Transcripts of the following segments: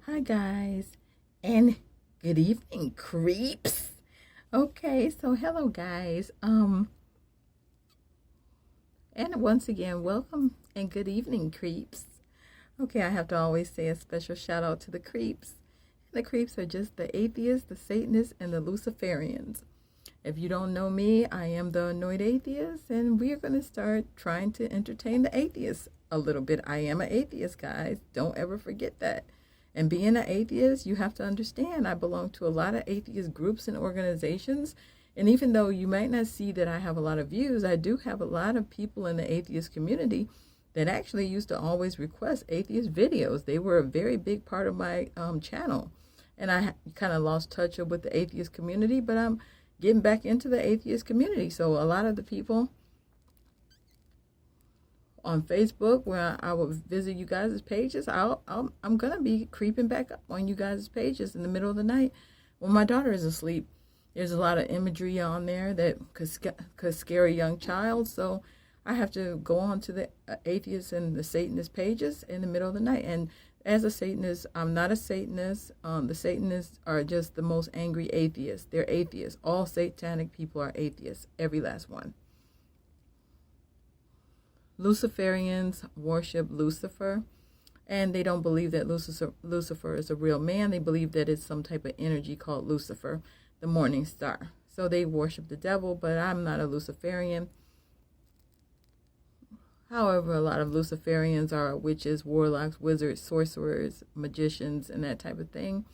Hi guys, and good evening, creeps. Okay, so hello guys. And once again, welcome and good evening, creeps. Okay, I have to always say a special shout out to the creeps. The creeps are just the atheists, the Satanists, and the Luciferians. If you don't know me, I am the Annoyed Atheist, and we are going to start trying to entertain the atheists a little bit. I am an atheist, guys. Don't ever forget that. And being an atheist, you have to understand I belong to a lot of atheist groups and organizations. And even though you might not see that I have a lot of views, I do have a lot of people in the atheist community that actually used to always request atheist videos. They were a very big part of my channel. And I kind of lost touch with the atheist community, but I'm getting back into the atheist community. So a lot of the people on Facebook, where I will visit you guys' pages, I'm going to be creeping back up on you guys' pages in the middle of the night when my daughter is asleep. There's a lot of imagery on there that could scare a young child. So I have to go on to the atheists and the Satanist pages in the middle of the night. And as a Satanist, I'm not a Satanist. The Satanists are just the most angry atheists. They're atheists. All satanic people are atheists. Every last one. Luciferians worship Lucifer, and they don't believe that Lucifer is a real man. They believe that it's some type of energy called Lucifer, the morning star. So they worship the devil, but I'm not a Luciferian. However, a lot of Luciferians are witches, warlocks, wizards, sorcerers, magicians, and that type of thing.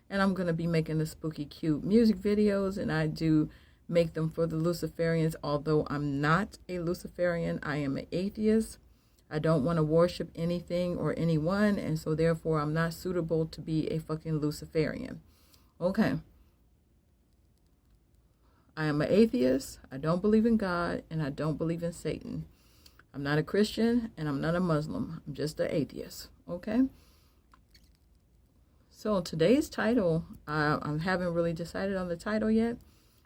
And I'm going to be making the spooky, cute music videos, and I do make them for the Luciferians. Although I'm not a Luciferian, I am an atheist. I don't want to worship anything or anyone, and so therefore I'm not suitable to be a fucking Luciferian. Okay. I am an atheist. I don't believe in God, and I don't believe in Satan. I'm not a Christian, and I'm not a Muslim. I'm just an atheist. Okay? So today's title, I haven't really decided on the title yet,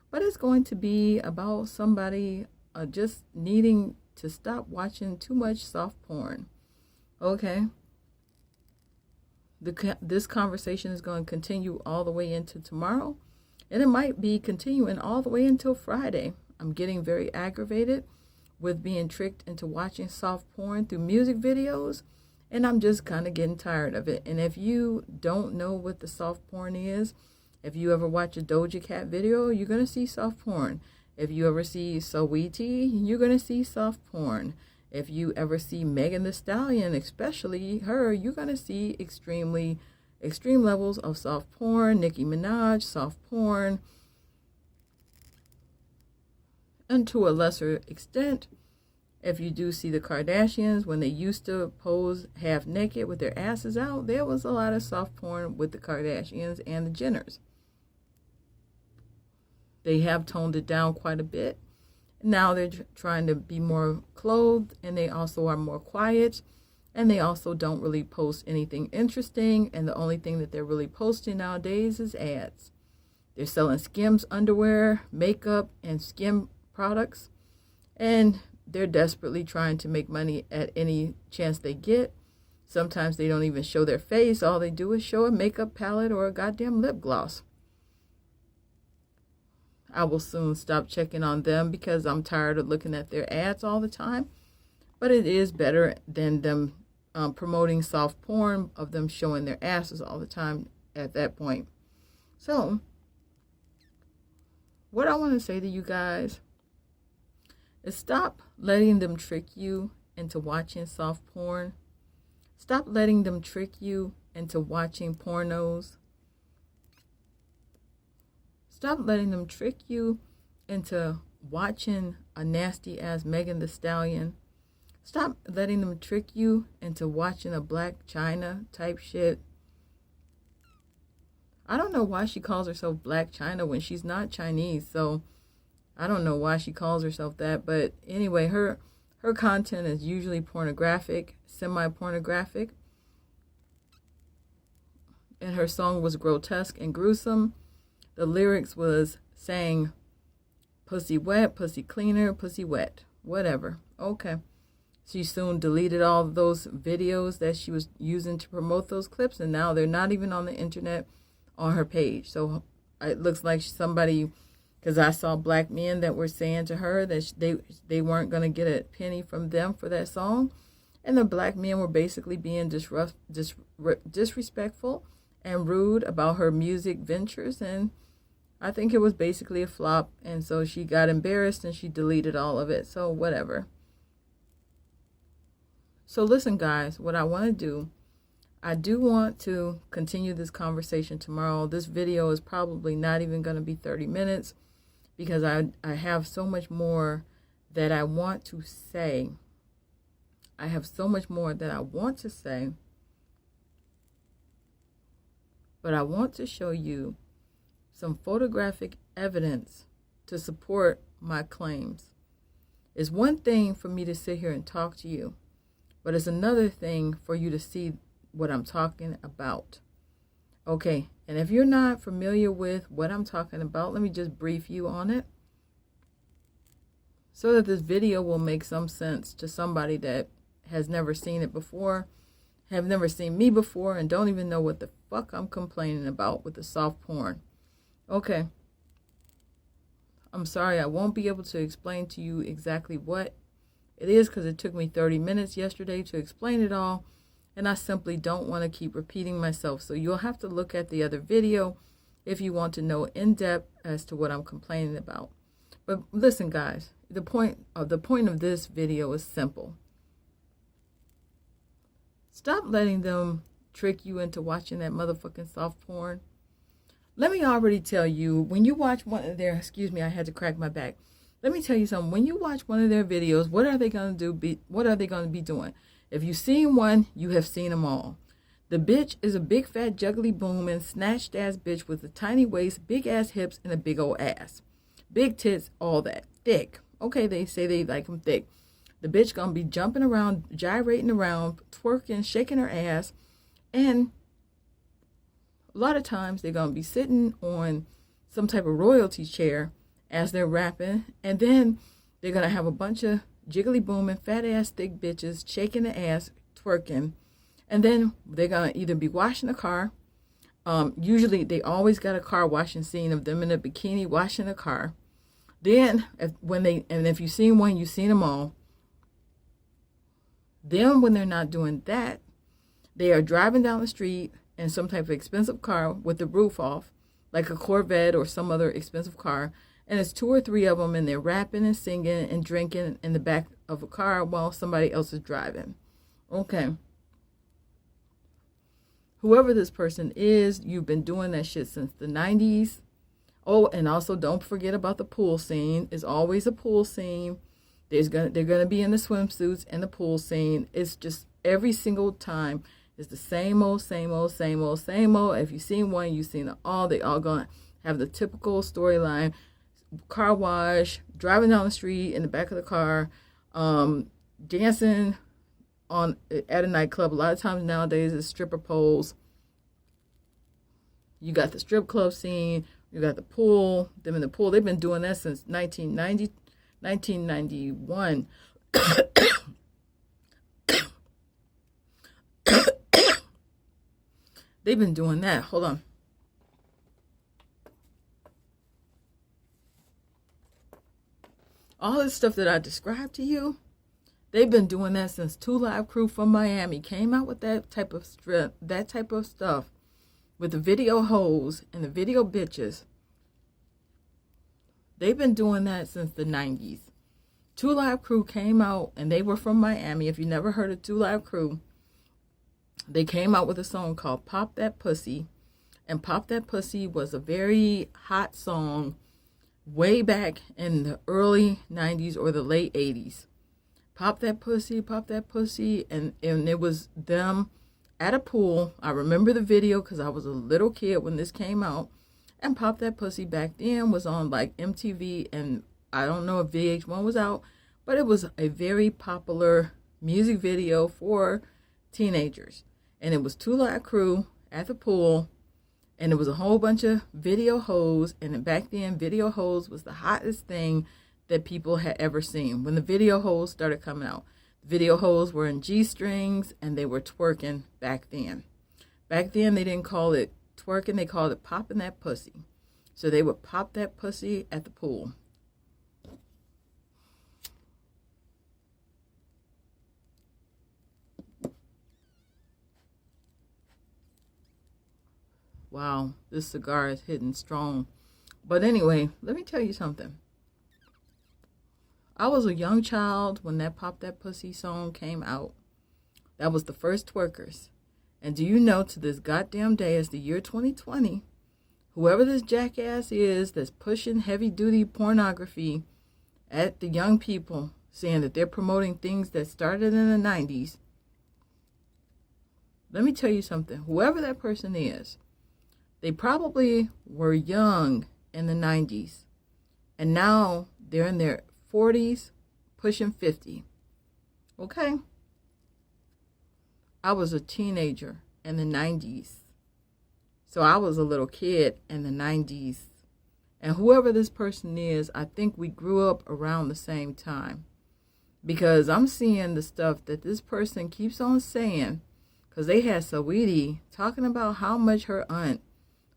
but it's going to be about somebody just needing to stop watching too much soft porn. Okay? This conversation is going to continue all the way into tomorrow, and it might be continuing all the way until Friday. I'm getting very aggravated with being tricked into watching soft porn through music videos, and I'm just kind of getting tired of it. And if you don't know what the soft porn is, if you ever watch a Doja Cat video, you're going to see soft porn. If you ever see Saweetie, you're going to see soft porn. If you ever see Megan Thee Stallion, especially her, you're going to see extreme levels of soft porn. Nicki Minaj, soft porn. And to a lesser extent, if you do see the Kardashians, when they used to pose half naked with their asses out, there was a lot of soft porn with the Kardashians and the Jenners. They have toned it down quite a bit. Now they're trying to be more clothed, and they also are more quiet, and they also don't really post anything interesting, and the only thing that they're really posting nowadays is ads. They're selling Skims underwear, makeup, and skin products, and they're desperately trying to make money at any chance they get. Sometimes they don't even show their face. All they do is show a makeup palette or a goddamn lip gloss. I will soon stop checking on them because I'm tired of looking at their ads all the time. But it is better than them promoting soft porn of them showing their asses all the time at that point. So, what I want to say to you guys is stop letting them trick you into watching soft porn. Stop letting them trick you into watching pornos. Stop letting them trick you into watching a nasty ass Megan Thee Stallion. Stop letting them trick you into watching a Black China type shit. I don't know why she calls herself Black China when she's not Chinese, so I don't know why she calls herself that. But anyway, her content is usually pornographic, semi-pornographic. And her song was grotesque and gruesome. The lyrics was saying, pussy wet, pussy cleaner, pussy wet, whatever. Okay. She soon deleted all of those videos that she was using to promote those clips, and now they're not even on the internet on her page. So it looks like somebody, because I saw black men that were saying to her that they weren't going to get a penny from them for that song. And the black men were basically being disrespectful and rude about her music ventures. And I think it was basically a flop. And so she got embarrassed and she deleted all of it. So whatever. So listen, guys, what I want to do, I do want to continue this conversation tomorrow. This video is probably not even going to be 30 minutes because I have so much more that I want to say. I have so much more that I want to say, but I want to show you some photographic evidence to support my claims. It's one thing for me to sit here and talk to you, but it's another thing for you to see what I'm talking about. Okay, and if you're not familiar with what I'm talking about, let me just brief you on it so that this video will make some sense to somebody that has never seen it before, have never seen me before, and don't even know what the fuck I'm complaining about with the soft porn. Okay. I'm sorry, I won't be able to explain to you exactly what it is because it took me 30 minutes yesterday to explain it all, and I simply don't want to keep repeating myself. So you'll have to look at the other video if you want to know in depth as to what I'm complaining about. But listen, guys, the point of this video is simple. Stop letting them trick you into watching that motherfucking soft porn. Let me already tell you, when you watch one of their, excuse me, I had to crack my back. Let me tell you something. When you watch one of their videos, what are they going to do? What are they going to be doing? If you've seen one, you have seen them all. The bitch is a big fat juggly booming snatched ass bitch with a tiny waist, big ass hips, and a big old ass. Big tits, all that. Thick. Okay, they say they like them thick. The bitch gonna be jumping around, gyrating around, twerking, shaking her ass. And a lot of times they're gonna be sitting on some type of royalty chair as they're rapping. And then they're gonna have a bunch of jiggly booming, fat ass, thick bitches shaking the ass, twerking. And then they're gonna either be washing the car. Usually they always got a car washing scene of them in a bikini washing a car. Then if you've seen one, you've seen them all. Then when they're not doing that, they are driving down the street in some type of expensive car with the roof off, like a Corvette or some other expensive car. And it's 2 or 3 of them, and they're rapping and singing and drinking in the back of a car while somebody else is driving. Okay. Whoever this person is, you've been doing that shit since the 90s. Oh, and also don't forget about the pool scene. It's always a pool scene. They're gonna be in the swimsuits and the pool scene. It's just every single time it's the same old, same old, same old, same old. If you've seen one, you've seen it all. They all gonna have the typical storyline: car wash, driving down the street in the back of the car, dancing at a nightclub. A lot of times nowadays it's stripper poles. You got the strip club scene. You got the pool. Them in the pool. They've been doing that since 1991. They've been doing that. Hold on. All this stuff that I described to you, they've been doing that since 2 Live Crew from Miami came out with that type of stuff with the video hoes and the video bitches. They've been doing that since the 90s. 2 Live Crew came out, and they were from Miami. If you never heard of 2 Live Crew, they came out with a song called Pop That Pussy. And Pop That Pussy was a very hot song way back in the early 90s or the late 80s. Pop that pussy, pop that pussy. And it was them at a pool. I remember the video because I was a little kid when this came out. And Pop That Pussy back then was on like MTV, and I don't know if VH1 was out, but it was a very popular music video for teenagers. And it was 2 Live Crew at the pool, and it was a whole bunch of video hoes. And back then, video hoes was the hottest thing that people had ever seen when the video hoes started coming out. Video hoes were in G-strings and they were twerking back then. Back then, they didn't call it twerking, they called it popping that pussy. So they would pop that pussy at the pool. Wow, this cigar is hitting strong. But anyway, let me tell you something. I was a young child when that Pop That Pussy song came out. That was the first twerkers. And do you know, to this goddamn day, as the year 2020, whoever this jackass is that's pushing heavy-duty pornography at the young people, saying that they're promoting things that started in the 90s, let me tell you something. Whoever that person is, they probably were young in the 90s. And now they're in their 40s, pushing 50. Okay? I was a teenager in the 90s. So I was a little kid in the 90s. And whoever this person is, I think we grew up around the same time. Because I'm seeing the stuff that this person keeps on saying. Because they had Saweetie talking about how much her aunt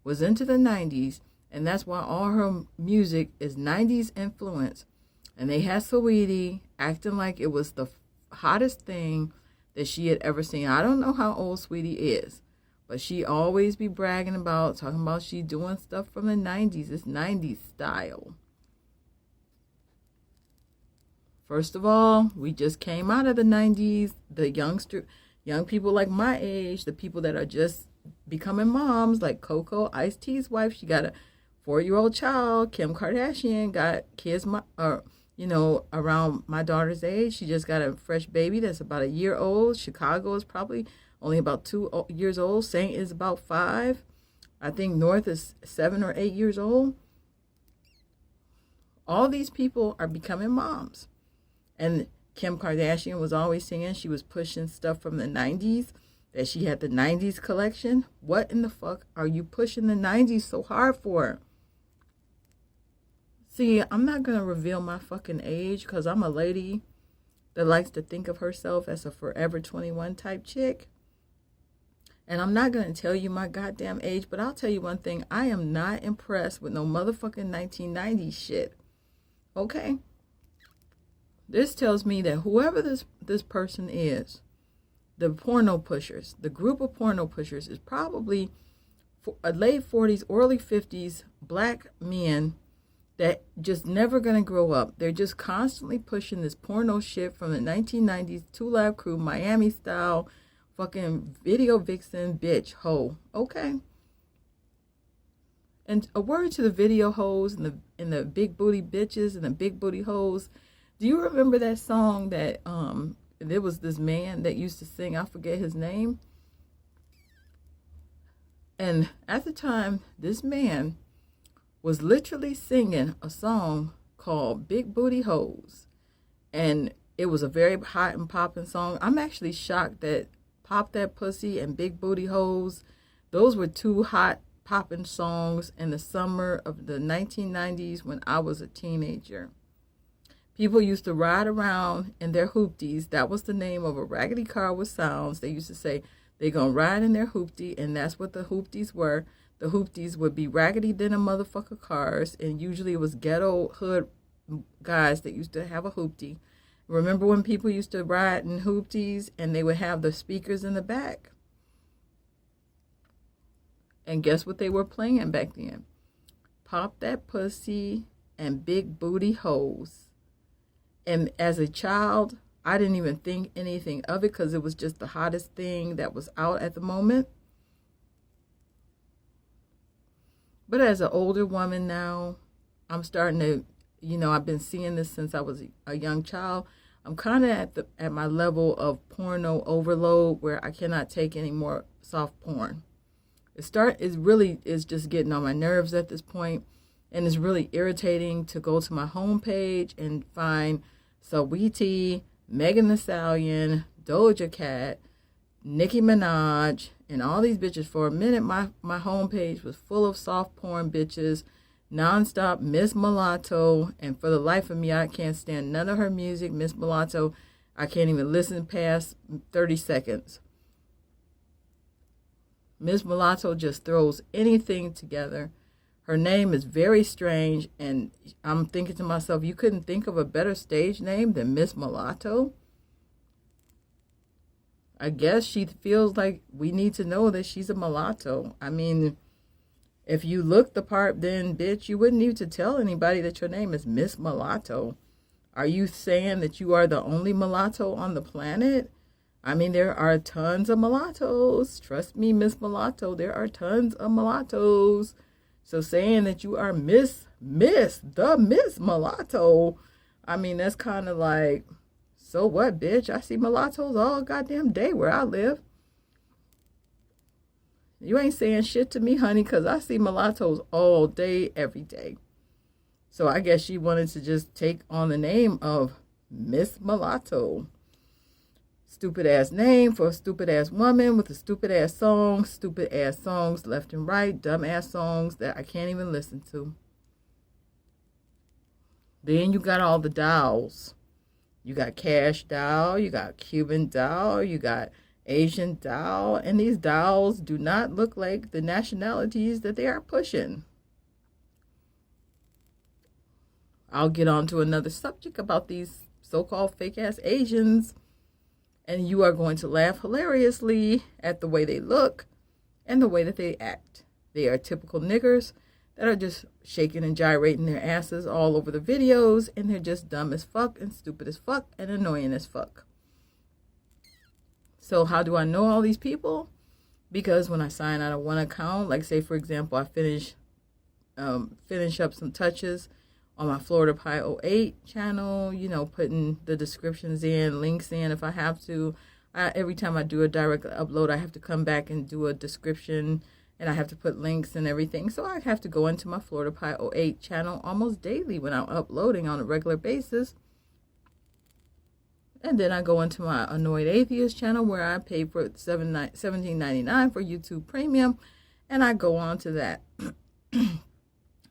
was into the 90s. And that's why all her music is 90s influence. And they had Saweetie acting like it was the hottest thing that she had ever seen. I don't know how old Sweetie is, but she always be bragging about, talking about she doing stuff from the 90s. It's 90s style. First of all, we just came out of the 90s. The young people like my age, the people that are just becoming moms, like Coco, Ice-T's wife, she got a 4-year-old child. Kim Kardashian got kids, around my daughter's age. She just got a fresh baby that's about a year old. Chicago is probably only about 2 years old. Saint is about 5. I think North is 7 or 8 years old. All these people are becoming moms. And Kim Kardashian was always saying she was pushing stuff from the 90s, that she had the 90s collection. What in the fuck are you pushing the 90s so hard for? See, I'm not going to reveal my fucking age because I'm a lady that likes to think of herself as a forever 21 type chick. And I'm not going to tell you my goddamn age, but I'll tell you one thing. I am not impressed with no motherfucking 1990s shit. Okay? This tells me that whoever this person is, the porno pushers, the group of porno pushers is probably a late 40s, early 50s black men that just never gonna grow up. They're just constantly pushing this porno shit from the 1990s, 2 Live Crew, Miami style, fucking video vixen, bitch, hoe. Okay? And a word to the video hoes and the big booty bitches and the big booty hoes. Do you remember that song that there was this man that used to sing, I forget his name. And at the time, this man was literally singing a song called Big Booty Hoes. And it was a very hot and popping song. I'm actually shocked that Pop That Pussy and Big Booty Hoes, those were 2 hot popping songs in the summer of the 1990s when I was a teenager. People used to ride around in their hoopties. That was the name of a raggedy car with sounds. They used to say they're going to ride in their hoopty, and that's what the hoopties were. The hoopties would be raggedy denim motherfucker cars, and usually it was ghetto hood guys that used to have a hoopty. Remember when people used to ride in hoopties and they would have the speakers in the back? And guess what they were playing back then? Pop That Pussy and Big Booty Hoes. And as a child, I didn't even think anything of it because it was just the hottest thing that was out at the moment. But as an older woman now, I'm starting to, I've been seeing this since I was a young child. I'm kind of at my level of porno overload where I cannot take any more soft porn. It really is just getting on my nerves at this point, and it's really irritating to go to my homepage and find Saweetie, Megan Thee Stallion, Doja Cat, Nicki Minaj, and all these bitches. For a minute, my homepage was full of soft porn bitches, nonstop. Miss Mulatto, and for the life of me, I can't stand none of her music. Miss Mulatto, I can't even listen past 30 seconds. Miss Mulatto just throws anything together. Her name is very strange, and I'm thinking to myself, you couldn't think of a better stage name than Miss Mulatto? I guess she feels like we need to know that she's a mulatto. I mean, if you look the part, then, bitch, you wouldn't need to tell anybody that your name is Miss Mulatto. Are you saying that you are the only mulatto on the planet? I mean, there are tons of mulattoes. Trust me, Miss Mulatto, there are tons of mulattoes. So saying that you are Miss Mulatto, I mean, that's kind of like, so what, bitch? I see mulattoes all goddamn day where I live. You ain't saying shit to me, honey, because I see mulattoes all day, every day. So I guess she wanted to just take on the name of Miss Mulatto. Stupid ass name for a stupid ass woman with a stupid ass songs left and right, dumb ass songs that I can't even listen to. Then you got all the dolls. You got Cash doll, you got Cuban doll, you got Asian doll, and these dolls do not look like the nationalities that they are pushing. I'll get on to another subject about these so-called fake-ass Asians, and you are going to laugh hilariously at the way they look and the way that they act. They are typical niggers that are just shaking and gyrating their asses all over the videos, and they're just dumb as fuck and stupid as fuck and annoying as fuck. So how do I know all these people? Because when I sign out of one account, like say for example, I finish up some touches on my Florida Pie 08 channel, you know, putting the descriptions in, links in if I have to. Every time I do a direct upload, I have to come back and do a description, and I have to put links and everything. So I have to go into my Florida Pie 08 channel almost daily when I'm uploading on a regular basis. And then I go into my Annoyed Atheist channel where I pay for $17.99 for YouTube Premium, and I go on to that.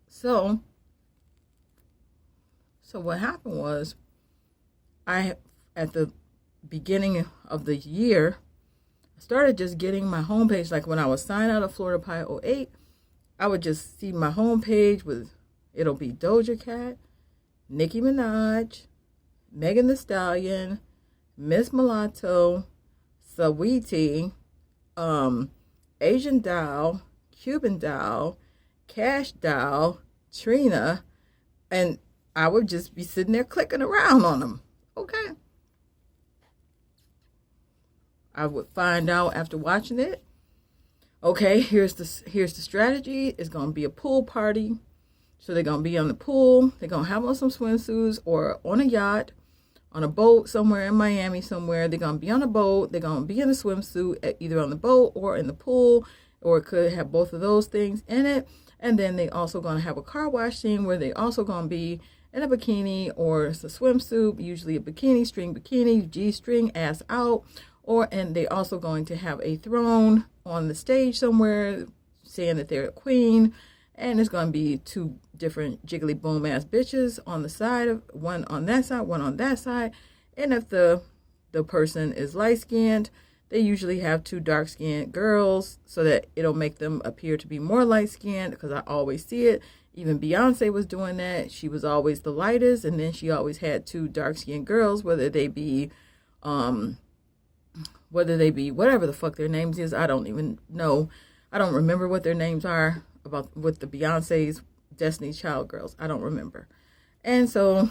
So what happened was, at the beginning of the year, I started just getting my homepage. Like when I was signed out of Florida Pie 08, I would just see my homepage it'll be Doja Cat, Nicki Minaj, Megan Thee Stallion, Miss Mulatto, Saweetie, Asian doll, Cuban doll, Cash doll, Trina, and I would just be sitting there clicking around on them. Okay. I would find out after watching it, okay, here's the strategy. It's going to be a pool party. So they're going to be on the pool. They're going to have on some swimsuits or on a yacht, on a boat somewhere in Miami somewhere. They're going to be on a boat. They're going to be in a swimsuit, either on the boat or in the pool, or it could have both of those things in it. And then they also going to have a car wash scene where they also going to be in a bikini or it's a swimsuit, usually a bikini, string bikini, G-string, ass out. And they also going to have a throne on the stage somewhere saying that they're a queen. And it's going to be two different jiggly boom ass bitches on the side, one on that side, one on that side. And if the person is light skinned, they usually have two dark skinned girls so that it'll make them appear to be more light skinned, because I always see it. Even Beyonce was doing that. She was always the lightest, and then she always had two dark skinned girls, whether they be whatever the fuck their names is. I don't even know. I don't remember what their names are with the Beyonce's Destiny's Child girls. I don't remember. And so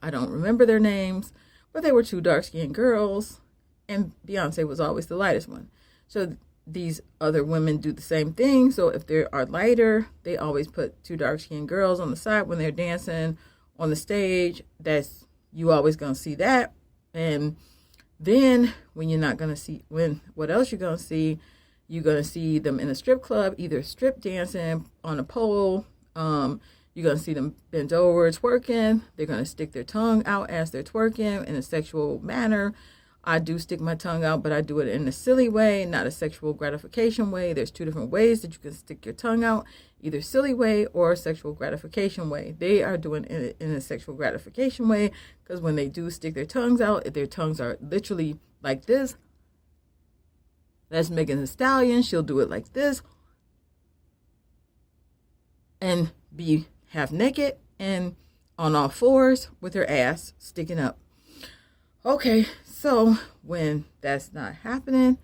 I don't remember their names, but they were two dark-skinned girls, and Beyonce was always the lightest one. So these other women do the same thing. So if they are lighter, they always put two dark-skinned girls on the side when they're dancing on the stage. You always going to see that. And then when you're not going to see, what else you're going to see? You're going to see them in a strip club, either strip dancing on a pole. You're going to see them bent over twerking. They're going to stick their tongue out as they're twerking in a sexual manner. I do stick my tongue out, but I do it in a silly way, not a sexual gratification way. There's two different ways that you can stick your tongue out, either silly way or sexual gratification way. They are doing it in a sexual gratification way because when they do stick their tongues out, their tongues are literally like this. That's Megan Thee Stallion. She'll do it like this and be half naked and on all fours with her ass sticking up. Okay, so when that's not happening,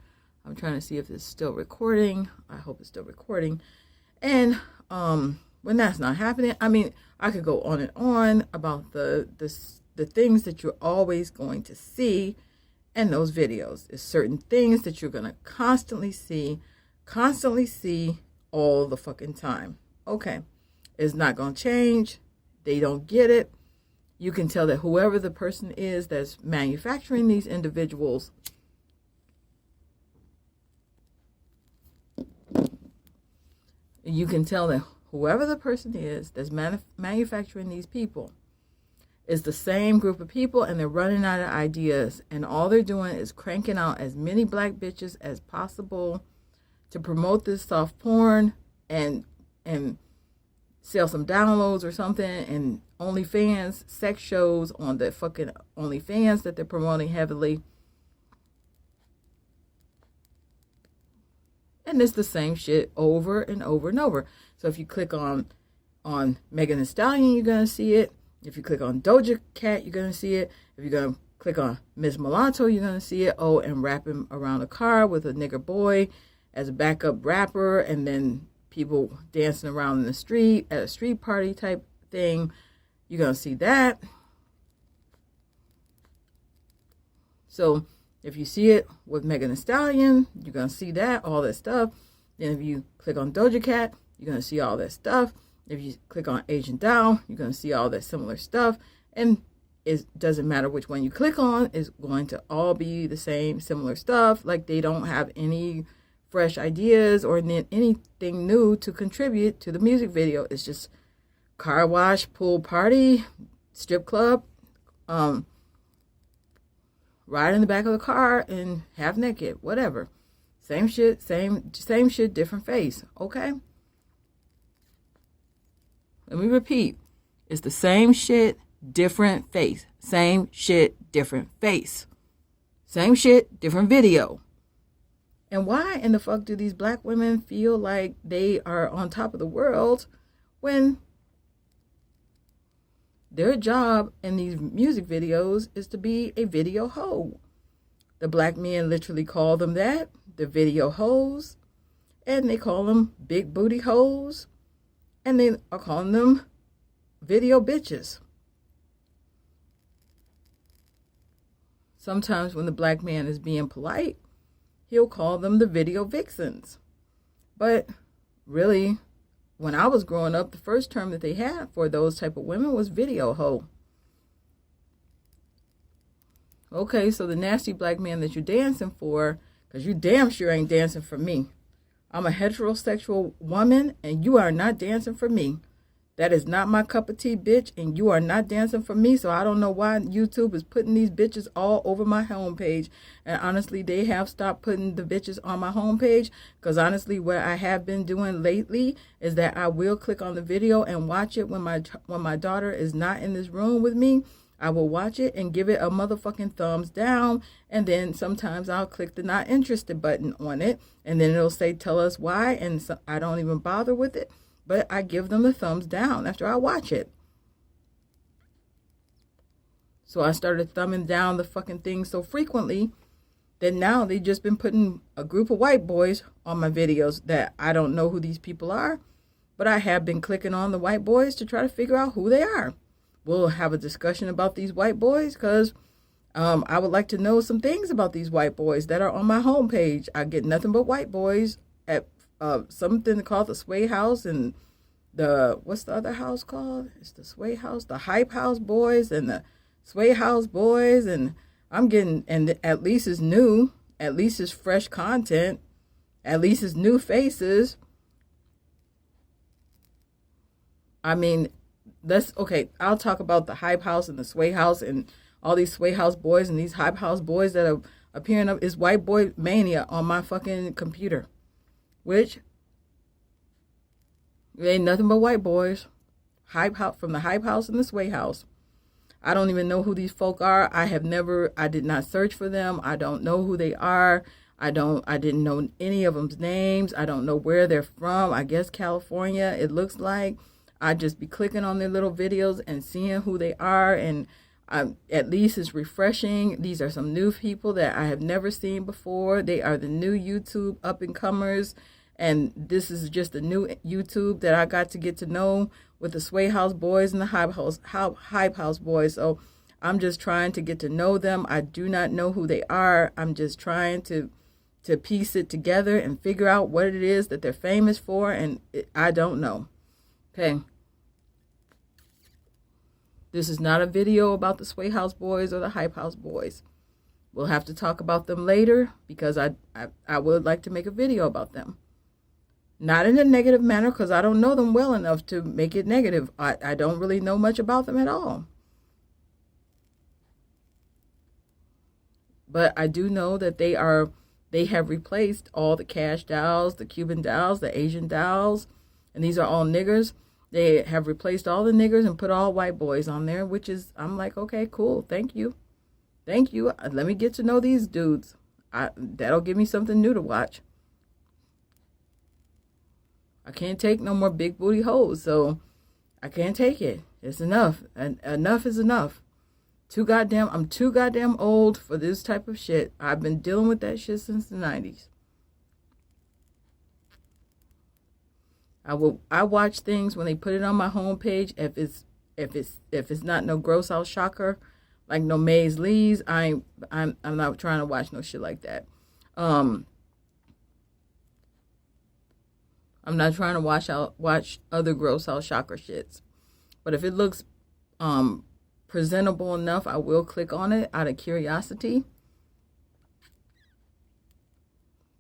I'm trying to see if it's still recording. I hope it's still recording. And when that's not happening, I mean, I could go on and on about the things that you're always going to see in those videos. There's certain things that you're going to constantly see all the fucking time. Okay, it's not going to change. They don't get it. You can tell that whoever the person is that's manufacturing these individuals, you can tell that whoever the person is that's manufacturing these people is the same group of people, and they're running out of ideas, and all they're doing is cranking out as many black bitches as possible to promote this soft porn and sell some downloads or something, and OnlyFans sex shows on the fucking OnlyFans that they're promoting heavily. And it's the same shit over and over and over. So if you click on Megan Thee Stallion, you're going to see it. If you click on Doja Cat, you're going to see it. If you're going to click on Miss Mulatto, you're going to see it. Oh, and rapping around a car with a nigger boy as a backup rapper, and then people dancing around in the street at a street party type thing. You're going to see that. So if you see it with Megan Thee Stallion, you're going to see that, all that stuff. Then if you click on Doja Cat, you're going to see all that stuff. If you click on Asian Doll, you're going to see all that similar stuff. And it doesn't matter which one you click on, it's going to all be the same similar stuff. Like they don't have any fresh ideas or anything new to contribute to the music video. It's just car wash, pool party, strip club, ride in the back of the car and half naked, whatever. Same shit, same shit, different face. Okay? Let me repeat. It's the same shit, different face. Same shit, different face. Same shit, different video. And why in the fuck do these black women feel like they are on top of the world when their job in these music videos is to be a video hoe? The black men literally call them that, the video hoes, and they call them big booty hoes, and they are calling them video bitches. Sometimes when the black man is being polite, he'll call them the video vixens. But really, when I was growing up, the first term that they had for those type of women was video hoe. Okay, so the nasty black man that you're dancing for, because you damn sure ain't dancing for me. I'm a heterosexual woman, and you are not dancing for me. That is not my cup of tea, bitch, and you are not dancing for me, so I don't know why YouTube is putting these bitches all over my homepage. And honestly, they have stopped putting the bitches on my homepage, because honestly, what I have been doing lately is that I will click on the video and watch it when my daughter is not in this room with me. I will watch it and give it a motherfucking thumbs down, and then sometimes I'll click the not interested button on it, and then it'll say tell us why, and so I don't even bother with it. But I give them the thumbs down after I watch it. So I started thumbing down the fucking thing so frequently that now they've just been putting a group of white boys on my videos that I don't know who these people are. But I have been clicking on the white boys to try to figure out who they are. We'll have a discussion about these white boys because I would like to know some things about these white boys that are on my homepage. I get nothing but white boys at something called the Sway House and what's the other house called? It's the Sway House, the Hype House Boys and the Sway House Boys, and I'm getting, and at least it's new, at least it's fresh content, at least it's new faces. I mean, I'll talk about the Hype House and the Sway House and all these Sway House boys and these Hype House boys that are appearing up. It's white boy mania on my fucking computer, which it ain't nothing but white boys. Hype House, from the Hype House and the Sway House. I don't even know who these folk are. I did not search for them. I don't know who they are. I didn't know any of them's names. I don't know where they're from. I guess California, it looks like. I just be clicking on their little videos and seeing who they are. And at least it's refreshing. These are some new people that I have never seen before. They are the new YouTube up and comers. And this is just a new YouTube that I got to get to know with the Sway House boys and the Hype House boys. So I'm just trying to get to know them. I do not know who they are. I'm just trying to piece it together and figure out what it is that they're famous for. And I don't know. Okay. This is not a video about the Sway House boys or the Hype House boys. We'll have to talk about them later because I would like to make a video about them. Not in a negative manner because I don't know them well enough to make it negative. I don't really know much about them at all. But I do know that they have replaced all the cash dolls, the Cuban dolls, the Asian dolls, and these are all niggers. They have replaced all the niggers and put all white boys on there, which is, I'm like, okay, cool. Thank you. Thank you. Let me get to know these dudes. That'll give me something new to watch. I can't take no more big booty hoes, so I can't take it. It's enough. And enough is enough. I'm too goddamn old for this type of shit. I've been dealing with that shit since the 90s. I watch things when they put it on my homepage. If it's not no gross out shocker, like no Maze Lee's, I'm not trying to watch no shit like that. I'm not trying to watch other gross out shocker shits. But if it looks presentable enough, I will click on it out of curiosity.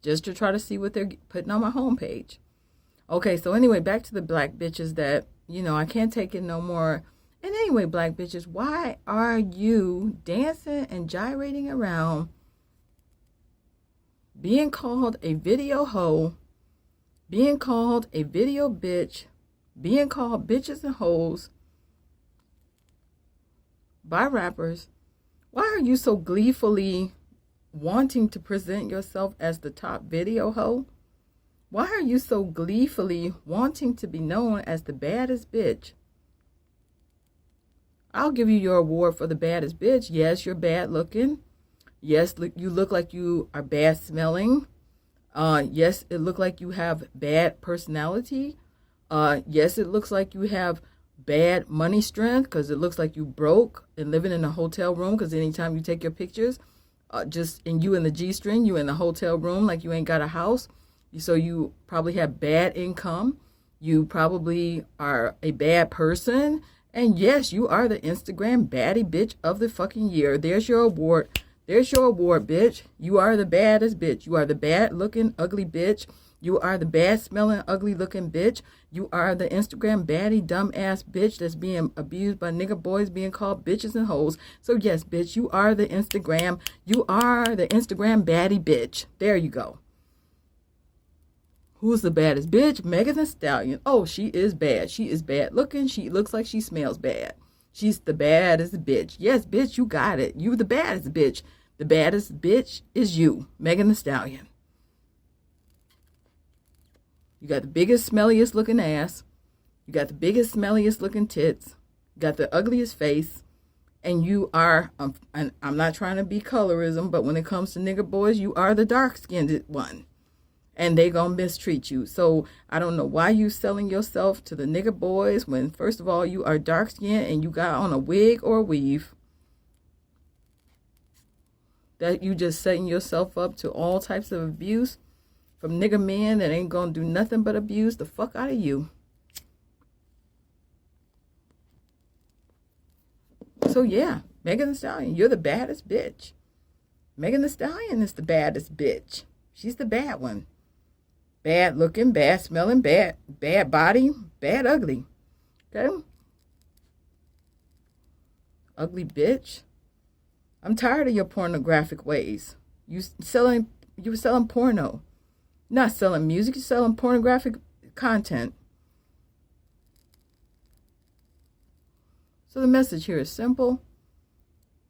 Just to try to see what they're putting on my homepage. Okay, so anyway, back to the black bitches that, I can't take it no more. And anyway, black bitches, why are you dancing and gyrating around being called a video hoe, being called a video bitch, being called bitches and hoes by rappers? Why are you so gleefully wanting to present yourself as the top video hoe? Why are you so gleefully wanting to be known as the baddest bitch? I'll give you your award for the baddest bitch. Yes, you're bad looking. Yes, you look like you are bad smelling. Yes, it looks like you have bad personality. Yes, it looks like you have bad money strength because it looks like you broke and living in a hotel room because anytime you take your pictures, you in the G-string, you in the hotel room like you ain't got a house. So you probably have bad income. You probably are a bad person. And yes, you are the Instagram baddie bitch of the fucking year. There's your award. There's your award, bitch. You are the baddest bitch. You are the bad looking, ugly bitch. You are the bad smelling, ugly looking bitch. You are the Instagram baddie, dumb ass bitch that's being abused by nigga boys being called bitches and hoes. So yes, bitch, you are the Instagram baddie bitch. There you go. Who's the baddest bitch? Megan Thee Stallion. Oh, she is bad. She is bad looking. She looks like she smells bad. She's the baddest bitch. Yes, bitch, you got it. You the baddest bitch. The baddest bitch is you, Megan Thee Stallion. You got the biggest, smelliest looking ass. You got the biggest, smelliest looking tits. You got the ugliest face. And you are, and I'm not trying to be colorism, but when it comes to nigger boys, you are the dark-skinned one. And they gonna mistreat you. So I don't know why you selling yourself to the nigger boys when first of all you are dark skinned and you got on a wig or a weave. That you just setting yourself up to all types of abuse from nigger men that ain't gonna do nothing but abuse the fuck out of you. So yeah, Megan Thee Stallion, you're the baddest bitch. Megan Thee Stallion is the baddest bitch. She's the bad one. Bad looking, bad smelling, bad body, bad ugly. Okay? Ugly bitch. I'm tired of your pornographic ways. You were selling porno. Not selling music, you're selling pornographic content. So the message here is simple.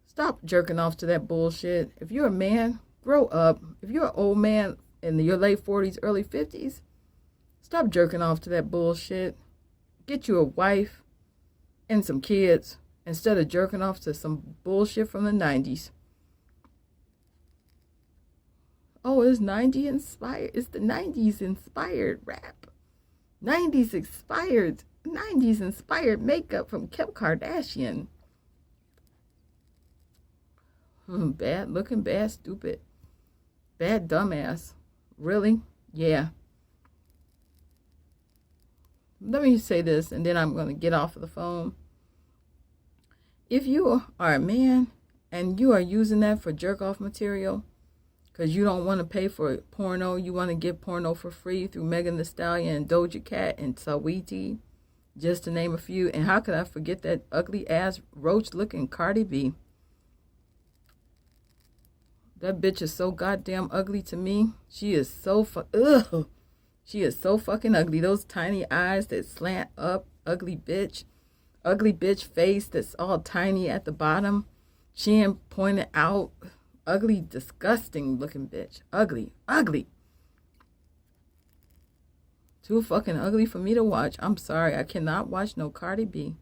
Stop jerking off to that bullshit. If you're a man, grow up. If you're an old man in your late 40s, early 50s, stop jerking off to that bullshit. Get you a wife and some kids instead of jerking off to some bullshit from the 90s. Oh, it's 90 inspired. It's the 90s inspired rap. 90s inspired makeup from Kim Kardashian. Bad looking, bad stupid. Bad dumbass. Really? Yeah. Let me say this and then I'm going to get off of the phone. If you are a man and you are using that for jerk off material, because you don't want to pay for porno, you want to get porno for free through Megan Thee Stallion and Doja Cat and Saweetie, just to name a few. And how could I forget that ugly ass roach looking Cardi B? That bitch is so goddamn ugly to me. She is so She is so fucking ugly. Those tiny eyes that slant up, ugly bitch. Ugly bitch face that's all tiny at the bottom. Chin pointed out. Ugly, disgusting looking bitch. Ugly. Too fucking ugly for me to watch. I'm sorry. I cannot watch no Cardi B.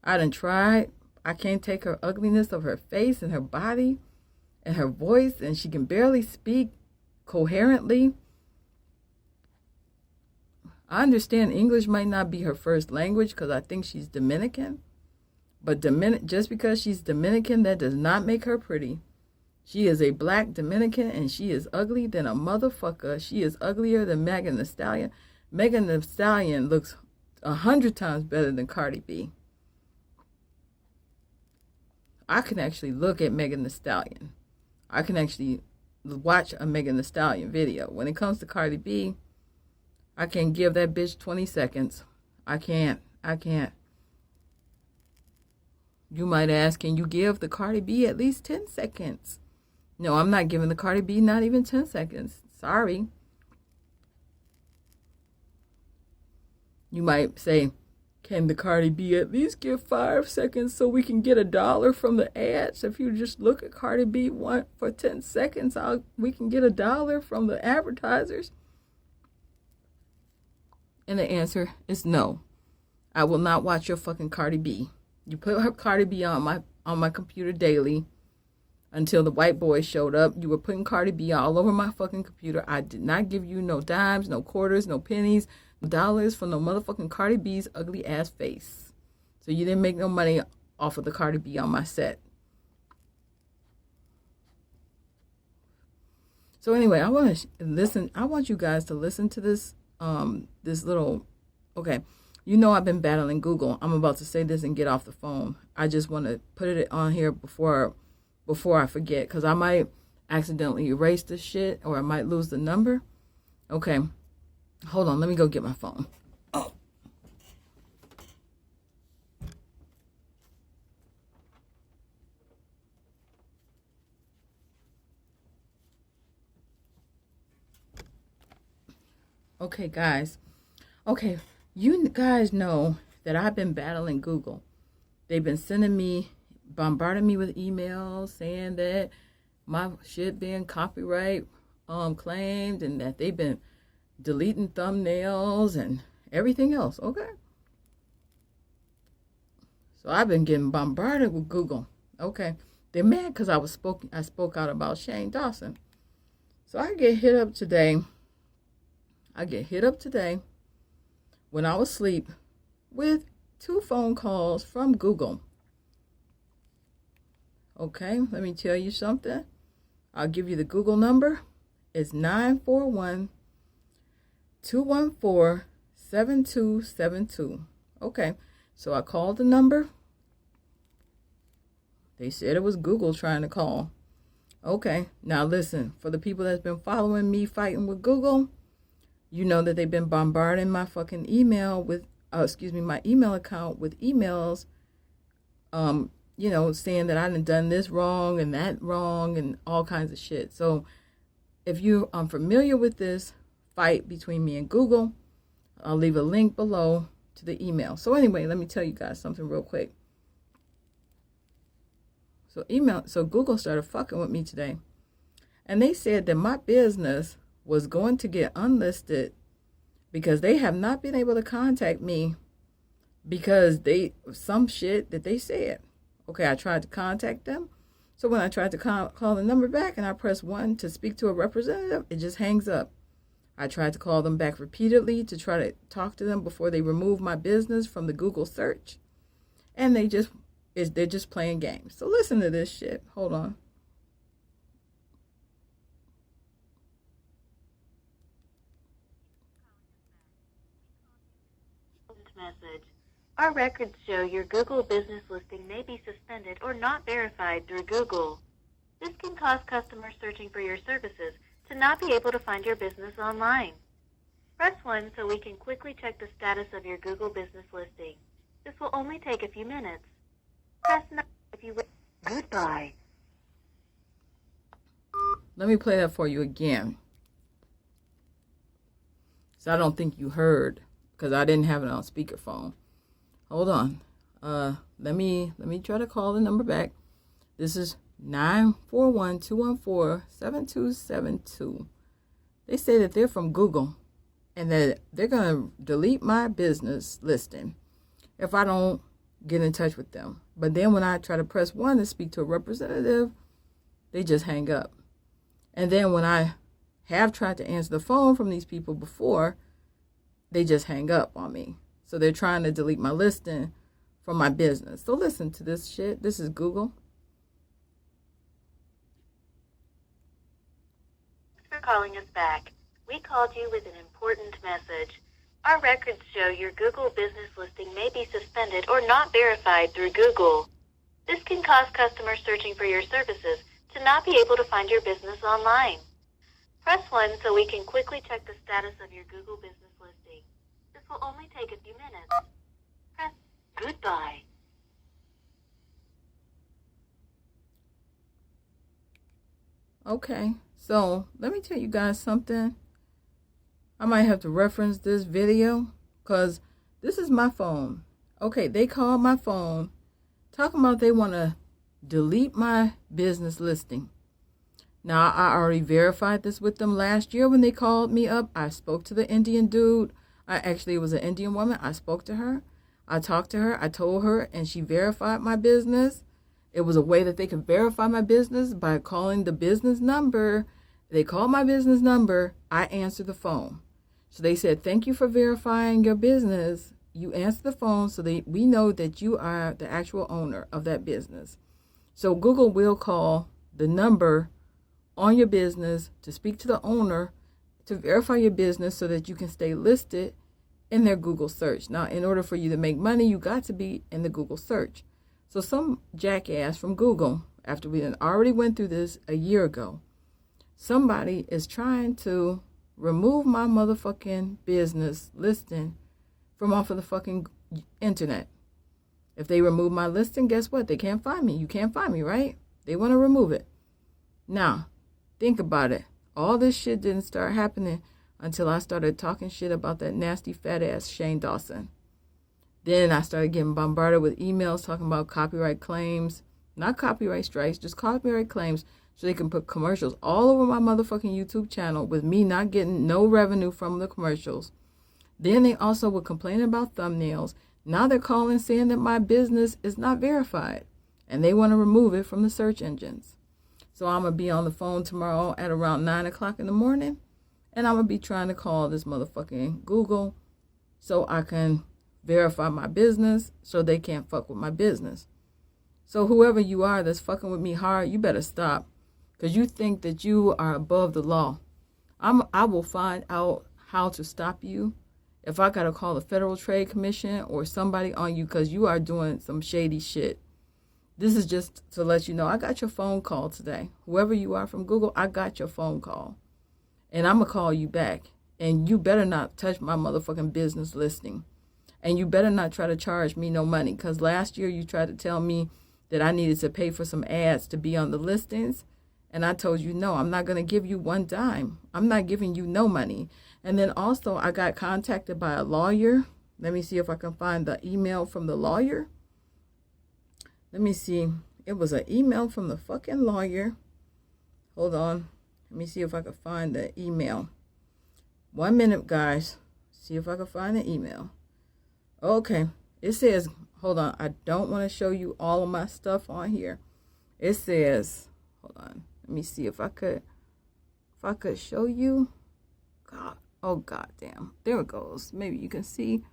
I done tried. I can't take her ugliness of her face and her body and her voice, and she can barely speak coherently. I understand English might not be her first language because I think she's Dominican. But just because she's Dominican, that does not make her pretty. She is a black Dominican and she is ugly than a motherfucker. She is uglier than Megan Thee Stallion. Megan Thee Stallion looks 100 times better than Cardi B. I can actually look at Megan Thee Stallion. I can actually watch a Megan Thee Stallion video. When it comes to Cardi B, I can't give that bitch 20 seconds. I can't. You might ask, can you give the Cardi B at least 10 seconds? No, I'm not giving the Cardi B not even 10 seconds. Sorry. You might say, can the Cardi B at least give 5 seconds so we can get $1 from the ads? If you just look at Cardi B for 10 seconds, we can get $1 from the advertisers. And the answer is no. I will not watch your fucking Cardi B. You put her Cardi B on my computer daily until the white boy showed up. You were putting Cardi B all over my fucking computer. I did not give you no dimes, no quarters, no pennies, no dollars for no motherfucking Cardi B's ugly ass face. So you didn't make no money off of the Cardi B on my set. So anyway, I want you guys to listen to this this little, okay. You know I've been battling Google. I'm about to say this and get off the phone. I just want to put it on here before I forget, because I might accidentally erase this shit or I might lose the number. Okay. Hold on. Let me go get my phone. Oh. Okay, guys. Okay. You guys know that I've been battling Google. They've been bombarding me with emails saying that my shit being copyright claimed and that they've been deleting thumbnails and everything else. Okay. So I've been getting bombarded with Google. Okay. They're mad because I spoke out about Shane Dawson. So I get hit up today when I was asleep with 2 phone calls from Google. Okay, let me tell you something. I'll give you the Google number. It's 941-214-7272. Okay, so I called the number. They said it was Google trying to call. Okay, now listen, for the people that's been following me fighting with Google, you know that they've been bombarding my fucking email with, my email account with emails, saying that I done this wrong and that wrong and all kinds of shit. So if you are familiar with this fight between me and Google, I'll leave a link below to the email. So anyway, let me tell you guys something real quick. So Google started fucking with me today. And they said that my business was going to get unlisted because they have not been able to contact me because some shit that they said. Okay, I tried to contact them. So when I tried to call the number back and I press 1 to speak to a representative, it just hangs up. I tried to call them back repeatedly to try to talk to them before they remove my business from the Google search. And they're just playing games. So listen to this shit. Hold on. Message. Our records show your Google business listing may be suspended or not verified through Google. This can cause customers searching for your services to not be able to find your business online. Press 1 so we can quickly check the status of your Google business listing. This will only take a few minutes. Press 9 if you wish. Goodbye. Let me play that for you again. So I don't think you heard, because I didn't have it on speakerphone. Hold on. Let me try to call the number back. This is 941-214-7272. They say that they're from Google and that they're going to delete my business listing if I don't get in touch with them. But then when I try to press 1 to speak to a representative, they just hang up. And then when I have tried to answer the phone from these people before, they just hang up on me. So they're trying to delete my listing from my business. So listen to this shit. This is Google. Thanks for calling us back. We called you with an important message. Our records show your Google business listing may be suspended or not verified through Google. This can cause customers searching for your services to not be able to find your business online. Press 1 so we can quickly check the status of your Google business listing. This will only take a few minutes. Press goodbye. Okay, so let me tell you guys something. I might have to reference this video because this is my phone. Okay, they called my phone talking about they want to delete my business listing. Now, I already verified this with them last year when they called me up. I spoke to the Indian dude. It was an Indian woman. I spoke to her. I talked to her. I told her, and she verified my business. It was a way that they could verify my business by calling the business number. They called my business number. I answered the phone. So they said, thank you for verifying your business. You answered the phone so we know that you are the actual owner of that business. So Google will call the number on your business to speak to the owner to verify your business so that you can stay listed in their Google search. Now, in order for you to make money, you got to be in the Google search. So some jackass from Google, after we already went through this a year ago, somebody is trying to remove my motherfucking business listing from off of the fucking internet. If they remove my listing, guess what? They can't find me. You can't find me, right? They want to remove it. Now, think about it. All this shit didn't start happening until I started talking shit about that nasty fat ass Shane Dawson. Then I started getting bombarded with emails talking about copyright claims, not copyright strikes, just copyright claims, so they can put commercials all over my motherfucking YouTube channel with me not getting no revenue from the commercials. Then they also would complain about thumbnails. Now they're calling saying that my business is not verified and they want to remove it from the search engines. So I'm going to be on the phone tomorrow at around 9 o'clock in the morning, and I'm going to be trying to call this motherfucking Google so I can verify my business so they can't fuck with my business. So whoever you are that's fucking with me hard, you better stop, because you think that you are above the law. I will find out how to stop you if I got to call the Federal Trade Commission or somebody on you because you are doing some shady shit. This is just to let you know, I got your phone call today. Whoever you are from Google, I got your phone call. And I'm going to call you back. And you better not touch my motherfucking business listing. And you better not try to charge me no money. Because last year you tried to tell me that I needed to pay for some ads to be on the listings. And I told you, no, I'm not going to give you one dime. I'm not giving you no money. And then also I got contacted by a lawyer. Let me see if I can find the email from the lawyer. Let me see. It was an email from the fucking lawyer. Hold on. Let me see if I can find the email. 1 minute, guys. See if I can find the email. Okay. It says, hold on. I don't want to show you all of my stuff on here. It says, hold on. Let me see if I could show you. God. Oh, God damn. There it goes. Maybe you can see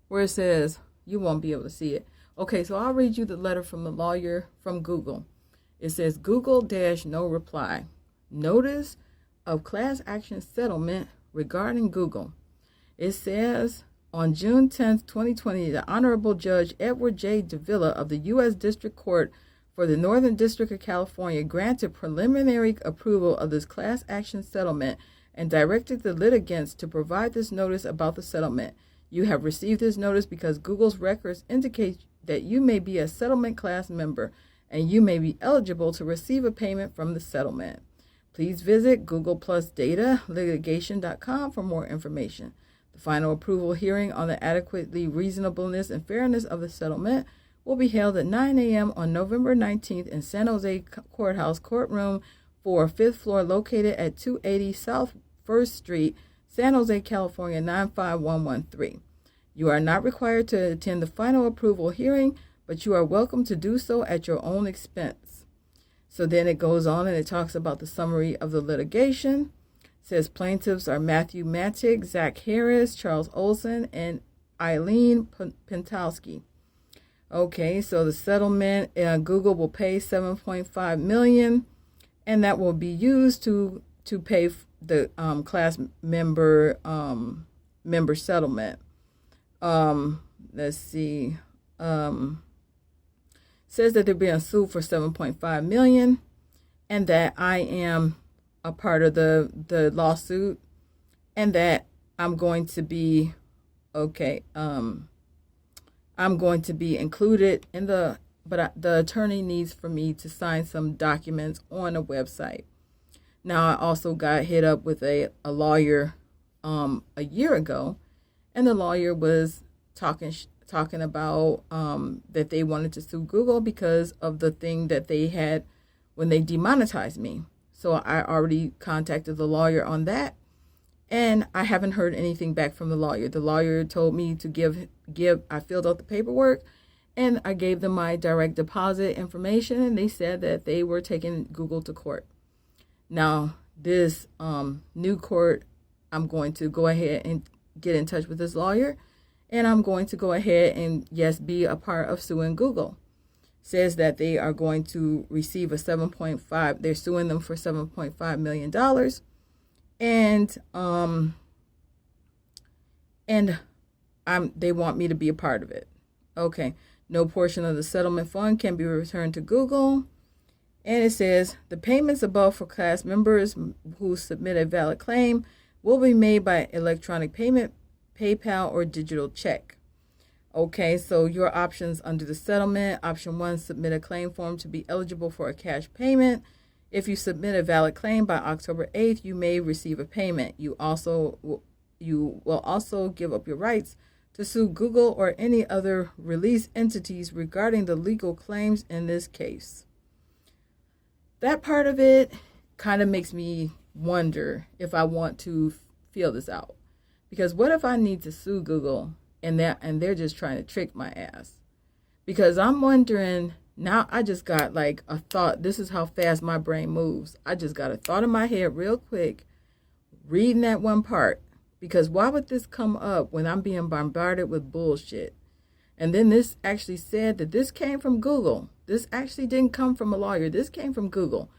where it says, you won't be able to see it. Okay, so I'll read you the letter from the lawyer from Google. It says, Google-no reply. Notice of class action settlement regarding Google. It says, on June 10th, 2020, the Honorable Judge Edward J. Davila of the U.S. District Court for the Northern District of California granted preliminary approval of this class action settlement and directed the litigants to provide this notice about the settlement. You have received this notice because Google's records indicate that you may be a settlement class member and you may be eligible to receive a payment from the settlement. Please visit googleplusdatalitigation.com for more information. The final approval hearing on the adequately reasonableness and fairness of the settlement will be held at 9 a.m. on November 19th in San Jose Courthouse Courtroom 4, 5th floor, located at 280 South 1st Street, San Jose, California, 95113. You are not required to attend the final approval hearing, but you are welcome to do so at your own expense. So then it goes on and it talks about the summary of the litigation. It says plaintiffs are Matthew Matic, Zach Harris, Charles Olson, and Eileen Pentowski. Okay, so the settlement, Google will pay $7.5 million, and that will be used to pay the class member settlement. Let's see. Says that they're being sued for $7.5 million, and that I am a part of the lawsuit, and that I'm going to be I'm going to be included in the attorney needs for me to sign some documents on a website. Now, I also got hit up with a lawyer a year ago, and the lawyer was talking about that they wanted to sue Google because of the thing that they had when they demonetized me. So I already contacted the lawyer on that, and I haven't heard anything back from the lawyer. The lawyer told me to give. I filled out the paperwork, and I gave them my direct deposit information, and they said that they were taking Google to court. Now, this new court, I'm going to go ahead and get in touch with this lawyer, and I'm going to go ahead and, yes, be a part of suing Google. Says that they are going to receive a they're suing them for $7.5 million. And they want me to be a part of it. Okay. No portion of the settlement fund can be returned to Google. And it says the payments above for class members who submit a valid claim will be made by electronic payment, PayPal, or digital check. Okay, so your options under the settlement: option 1, submit a claim form to be eligible for a cash payment. If you submit a valid claim by October 8th, you may receive a payment. You will also give up your rights to sue Google or any other release entities regarding the legal claims in this case. That part of it kind of makes me wonder if I want to feel this out. Because what if I need to sue Google and they're just trying to trick my ass? Because I'm wondering, now I just got like a thought. This is how fast my brain moves. I just got a thought in my head real quick, reading that one part. Because why would this come up when I'm being bombarded with bullshit? And then this actually said that this came from Google. This actually didn't come from a lawyer. This came from Google.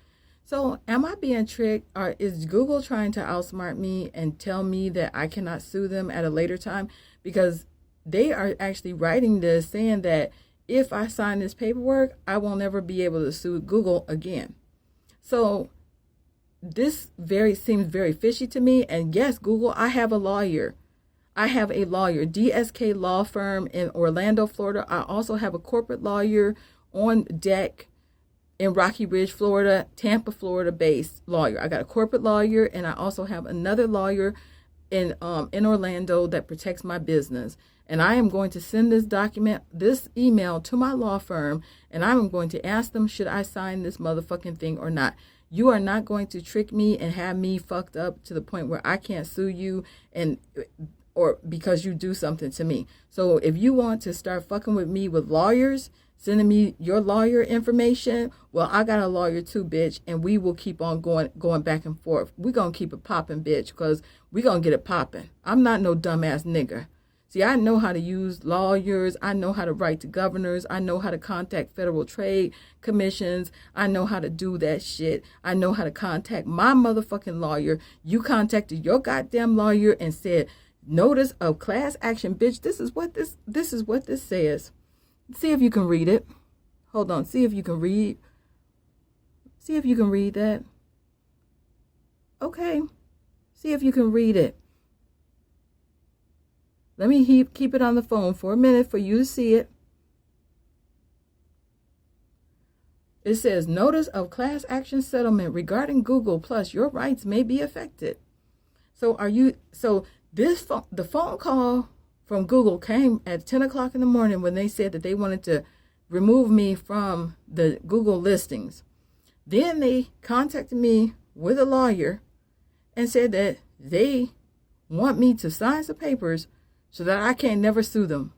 So am I being tricked? Or is Google trying to outsmart me and tell me that I cannot sue them at a later time? Because they are actually writing this saying that if I sign this paperwork, I will never be able to sue Google again. So this seems very fishy to me. And yes, Google, I have a lawyer. DSK Law Firm in Orlando, Florida. I also have a corporate lawyer on deck in Rocky Ridge, Florida, Tampa, Florida based lawyer. I got a corporate lawyer, and I also have another lawyer in Orlando that protects my business. And I am going to send this email to my law firm, and I'm going to ask them, should I sign this motherfucking thing or not? You are not going to trick me and have me fucked up to the point where I can't sue you or because you do something to me. So if you want to start fucking with me with lawyers, sending me your lawyer information, well, I got a lawyer too, bitch, and we will keep on going back and forth. We're going to keep it popping, bitch, because we're going to get it popping. I'm not no dumbass nigger. See, I know how to use lawyers. I know how to write to governors. I know how to contact federal trade commissions. I know how to do that shit. I know how to contact my motherfucking lawyer. You contacted your goddamn lawyer and said, notice of class action, bitch. This is what this says. See if you can read it. Hold on. See if you can read. See if you can read that. Okay. See if you can read it. Let me keep it on the phone for a minute for you to see it. It says, notice of class action settlement regarding Google Plus, your rights may be affected. So the phone call from Google came at 10 o'clock in the morning when they said that they wanted to remove me from the Google listings. Then they contacted me with a lawyer and said that they want me to sign some papers so that I can't never sue them.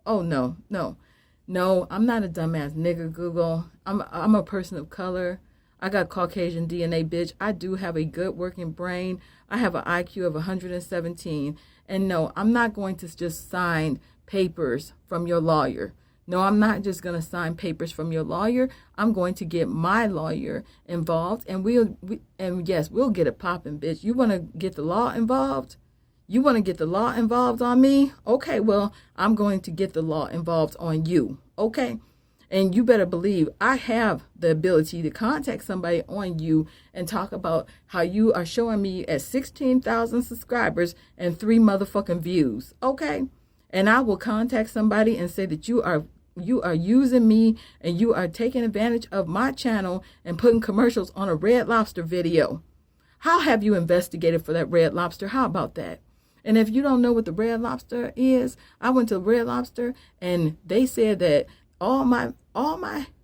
Oh, no, I'm not a dumbass nigga, Google. I'm a person of color. I got Caucasian DNA, bitch. I do have a good working brain. I have an IQ of 117. And no, I'm not going to just sign papers from your lawyer. No, I'm not just going to sign papers from your lawyer. I'm going to get my lawyer involved, and we'll get it popping, bitch. You want to get the law involved? You want to get the law involved on me? Okay, well, I'm going to get the law involved on you, okay? And you better believe I have the ability to contact somebody on you and talk about how you are showing me at 16,000 subscribers and 3 motherfucking views, okay? And I will contact somebody and say that you are using me and you are taking advantage of my channel and putting commercials on a Red Lobster video. How have you investigated for that Red Lobster? How about that? And if you don't know what the Red Lobster is, I went to Red Lobster and they said that all my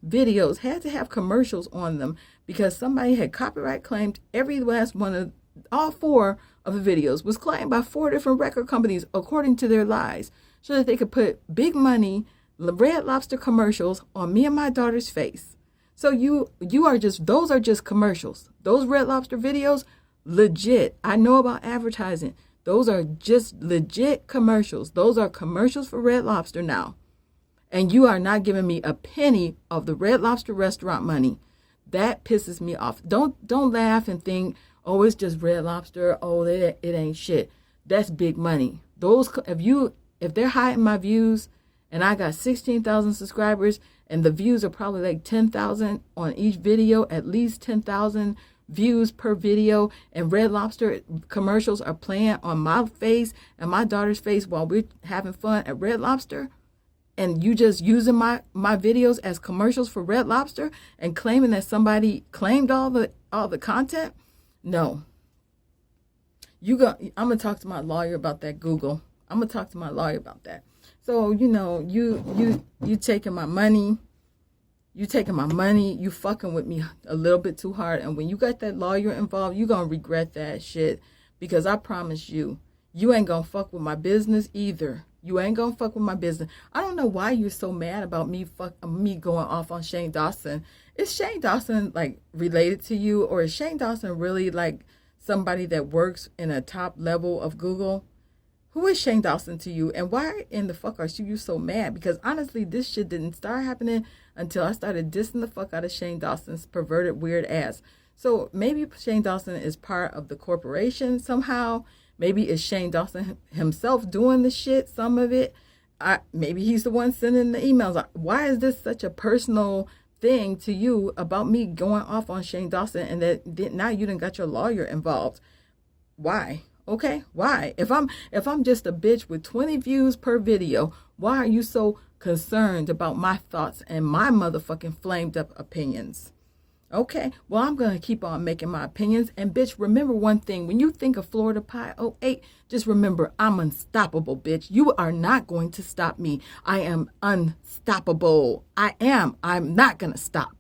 videos had to have commercials on them because somebody had copyright claimed every last one of all 4 of the videos was claimed by 4 different record companies according to their lies, so that they could put big money Red Lobster commercials on me and my daughter's face. So those are just commercials. Those Red Lobster videos, legit. I know about advertising. Those are just legit commercials. Those are commercials for Red Lobster now. And you are not giving me a penny of the Red Lobster restaurant money. That pisses me off. Don't laugh and think, oh, it's just Red Lobster. Oh, it ain't shit. That's big money. If they're hiding my views and I got 16,000 subscribers and the views are probably like 10,000 on each video, at least 10,000 views per video, and Red Lobster commercials are playing on my face and my daughter's face while we're having fun at Red Lobster, and you just using my videos as commercials for Red Lobster and claiming that somebody claimed all the content, no. I'm gonna talk to my lawyer about that, Google. I'm gonna talk to my lawyer about that. So you taking my money. You taking my money, you fucking with me a little bit too hard. And when you got that lawyer involved, you going to regret that shit. Because I promise you ain't going to fuck with my business either. You ain't going to fuck with my business. I don't know why you're so mad about me going off on Shane Dawson. Is Shane Dawson, like, related to you? Or is Shane Dawson really, like, somebody that works in a top level of Google? Who is Shane Dawson to you? And why in the fuck are you so mad? Because honestly, this shit didn't start happening until I started dissing the fuck out of Shane Dawson's perverted weird ass. So maybe Shane Dawson is part of the corporation somehow. Maybe it's Shane Dawson himself doing the shit, some of it. Maybe he's the one sending the emails. Why is this such a personal thing to you about me going off on Shane Dawson and that now you done got your lawyer involved? Why? Okay? Why? If I'm just a bitch with 20 views per video, why are you so concerned about my thoughts and my motherfucking flamed up opinions? Okay, well, I'm going to keep on making my opinions. And bitch, remember one thing. When you think of Florida Pie '08, just remember, I'm unstoppable, bitch. You are not going to stop me. I am unstoppable. I am. I'm not going to stop.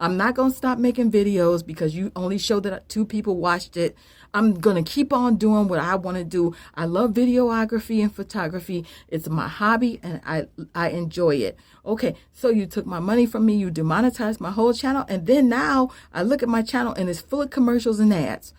I'm not going to stop making videos because you only showed that 2 people watched it. I'm going to keep on doing what I want to do. I love videography and photography. It's my hobby and I enjoy it. Okay, so you took my money from me. You demonetized my whole channel. And then now I look at my channel and it's full of commercials and ads.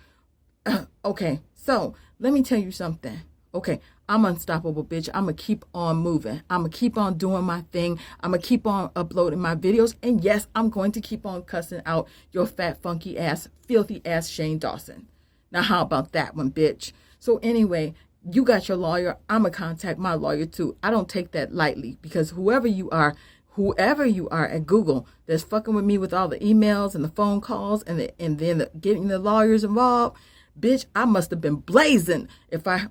Okay, so let me tell you something. Okay, I'm unstoppable, bitch. I'm going to keep on moving. I'm going to keep on doing my thing. I'm going to keep on uploading my videos. And yes, I'm going to keep on cussing out your fat, funky ass, filthy ass Shane Dawson. Now, how about that one, bitch? So anyway, you got your lawyer. I'm going to contact my lawyer too. I don't take that lightly because whoever you are at Google that's fucking with me with all the emails and the phone calls and then getting the lawyers involved, bitch, I must have been blazing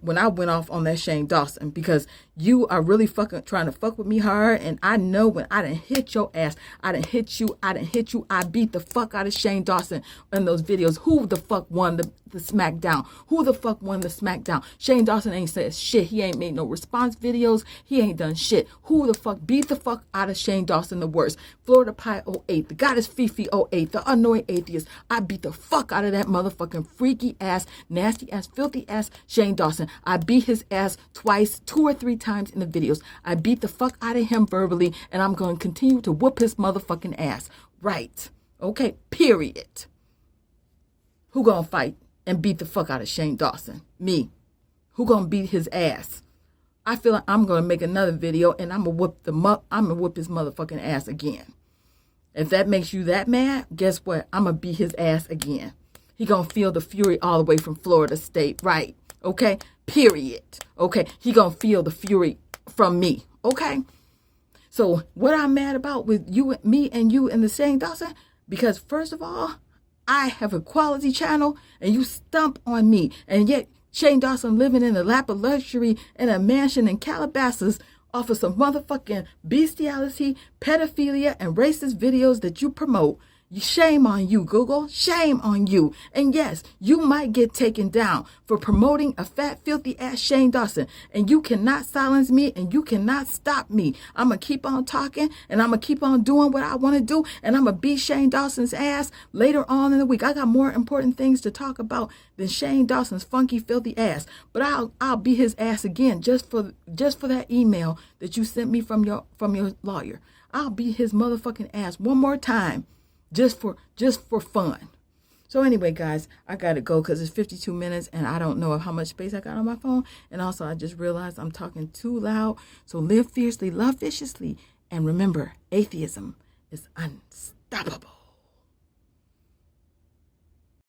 when I went off on that Shane Dawson, because you are really fucking trying to fuck with me hard. And I know when I done hit your ass, I done hit you. I beat the fuck out of Shane Dawson in those videos. Who the fuck won the SmackDown? Who the fuck won the SmackDown? Shane Dawson ain't said shit. He ain't made no response videos. He ain't done shit. Who the fuck beat the fuck out of Shane Dawson the worst? Florida Pie '08, the goddess Fifi '08, the annoying atheist. I beat the fuck out of that motherfucking freaky ass, nasty ass, filthy ass Shane Dawson. I beat his ass twice, 2 or 3 times in the videos. I beat the fuck out of him verbally, and I'm going to continue to whoop his motherfucking ass. Right. Okay, period. Who gonna fight and beat the fuck out of Shane Dawson? Me. Who gonna beat his ass? I feel like I'm gonna make another video and I'm gonna whoop his motherfucking ass again. If that makes you that mad, guess what? I'm gonna beat his ass again. He gonna feel the fury all the way from Florida State, right? Okay, period. Okay, he gonna feel the fury from me. Okay. So what I'm mad about with you, me, and you and the Shane Dawson, because first of all, I have a quality channel and you stump on me, and yet Shane Dawson living in a lap of luxury in a mansion in Calabasas off of some motherfucking bestiality, pedophilia, and racist videos that you promote. Shame on you, Google. Shame on you. And yes, you might get taken down for promoting a fat, filthy ass Shane Dawson. And you cannot silence me and you cannot stop me. I'm going to keep on talking and I'm going to keep on doing what I want to do. And I'm going to beat Shane Dawson's ass later on in the week. I got more important things to talk about than Shane Dawson's funky, filthy ass. But I'll beat his ass again just for that email that you sent me from your lawyer. I'll beat his motherfucking ass one more time. Just for fun. So anyway, guys, I gotta go because it's 52 minutes and I don't know how much space I got on my phone. And also, I just realized I'm talking too loud. So live fiercely, love viciously, and remember, atheism is unstoppable.